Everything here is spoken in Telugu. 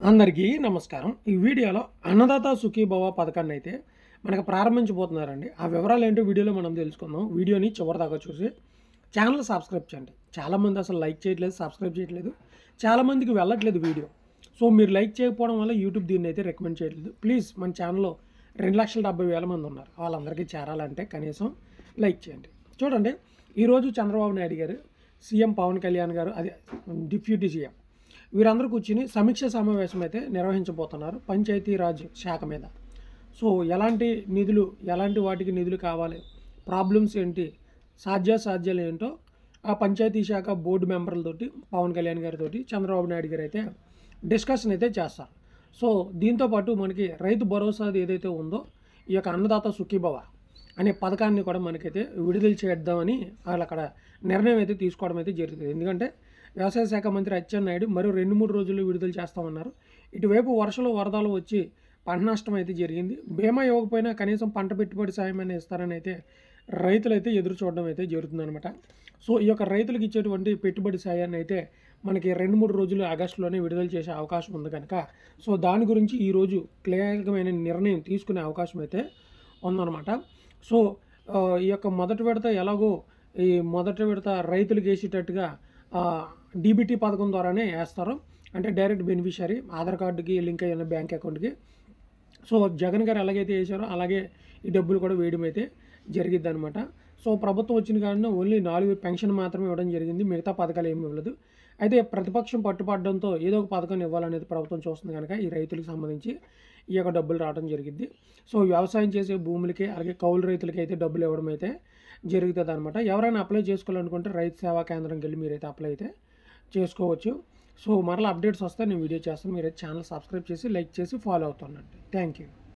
అందరికీ నమస్కారం. ఈ వీడియోలో అన్నదాత సుఖీభవ పథకాన్ని అయితే మనకు ప్రారంభించబోతున్నారండి. ఆ వివరాలు ఏంటో వీడియోలో మనం తెలుసుకుందాం. వీడియోని చివరిదాకా చూసి ఛానల్ సబ్స్క్రైబ్ చేయండి. చాలామంది అసలు లైక్ చేయట్లేదు, సబ్స్క్రైబ్ చేయట్లేదు. చాలామందికి వెళ్ళట్లేదు వీడియో. సో మీరు లైక్ చేయకపోవడం వల్ల యూట్యూబ్ దీన్ని అయితే రికమెండ్ చేయట్లేదు. ప్లీజ్ మన ఛానల్లో 2,70,000 మంది ఉన్నారు. వాళ్ళందరికీ చేరాలంటే కనీసం లైక్ చేయండి. చూడండి, ఈరోజు చంద్రబాబు నాయుడు గారు, సీఎం పవన్ కళ్యాణ్ గారు, అదే డిప్యూటీ సీఎం, వీరందరూ కూర్చుని సమీక్ష సమావేశం అయితే నిర్వహించబోతున్నారు పంచాయతీరాజ్ శాఖ మీద. సో ఎలాంటి వాటికి నిధులు కావాలి, ప్రాబ్లమ్స్ ఏంటి, సాధ్యాలు ఏంటో ఆ పంచాయతీ శాఖ బోర్డు మెంబర్లతోటి పవన్ కళ్యాణ్ గారితో చంద్రబాబు నాయుడు గారు అయితే డిస్కషన్ అయితే చేస్తారు. సో దీంతోపాటు మనకి రైతు భరోసాది ఏదైతే ఉందో ఈ యొక్క అన్నదాత సుఖీభవ అనే పథకాన్ని కూడా మనకైతే విడుదల చేద్దామని వాళ్ళు అక్కడ నిర్ణయం అయితే తీసుకోవడం అయితే జరుగుతుంది. ఎందుకంటే వ్యవసాయ శాఖ మంత్రి అచ్చెన్నాయుడు మరో 2-3 రోజుల్లో విడుదల చేస్తామన్నారు. ఇటువైపు వరదలు వచ్చి పంట నష్టం అయితే జరిగింది. బీమా ఇవ్వకపోయినా కనీసం పంట పెట్టుబడి సాయం అనేది ఇస్తారని అయితే రైతులు అయితే ఎదురు చూడడం అయితే జరుగుతుందనమాట. సో ఈ యొక్క రైతులకు ఇచ్చేటువంటి పెట్టుబడి సాయాన్ని అయితే మనకి 2-3 రోజులు ఆగస్టులోనే విడుదల చేసే అవకాశం ఉంది కనుక సో దాని గురించి ఈరోజు కీలకమైన నిర్ణయం తీసుకునే అవకాశం అయితే ఉందన్నమాట. సో ఈ యొక్క మొదటి విడత రైతులకు వేసేటట్టుగా డీబీటీ పథకం ద్వారానే వేస్తారు. అంటే డైరెక్ట్ బెనిఫిషరీ ఆధార్ కార్డుకి లింక్ అయిన బ్యాంక్ అకౌంట్కి. సో జగన్ గారు ఎలాగైతే వేసారో అలాగే ఈ డబ్బులు కూడా వేయడం అయితే జరిగిద్ది అనమాట. సో ప్రభుత్వం వచ్చిన కారణం ఓన్లీ 4 పెన్షన్ మాత్రమే ఇవ్వడం జరిగింది, మిగతా పథకాలు ఏమి ఇవ్వలేదు. అయితే ప్రతిపక్షం పట్టుపడడంతో ఏదో ఒక పథకాన్ని ఇవ్వాలనేది ప్రభుత్వం చూస్తుంది కనుక ఈ రైతులకు సంబంధించి ఈ యొక్క డబ్బులు రావడం జరిగింది. సో వ్యవసాయం చేసే భూములకి అలాగే కౌలు రైతులకి అయితే డబ్బులు ఇవ్వడం అయితే జరుగుతుంది అనమాట. ఎవరైనా అప్లై చేసుకోవాలనుకుంటే రైతు సేవా కేంద్రంకి వెళ్ళి మీరైతే అప్లై అయితే చేసుకోవచ్చు. సో మరలా అప్డేట్స్ వస్తే నేను వీడియో చేస్తాను. మీరైతే ఛానల్ సబ్స్క్రైబ్ చేసి లైక్ చేసి ఫాలో అవుతానండి. Thank you.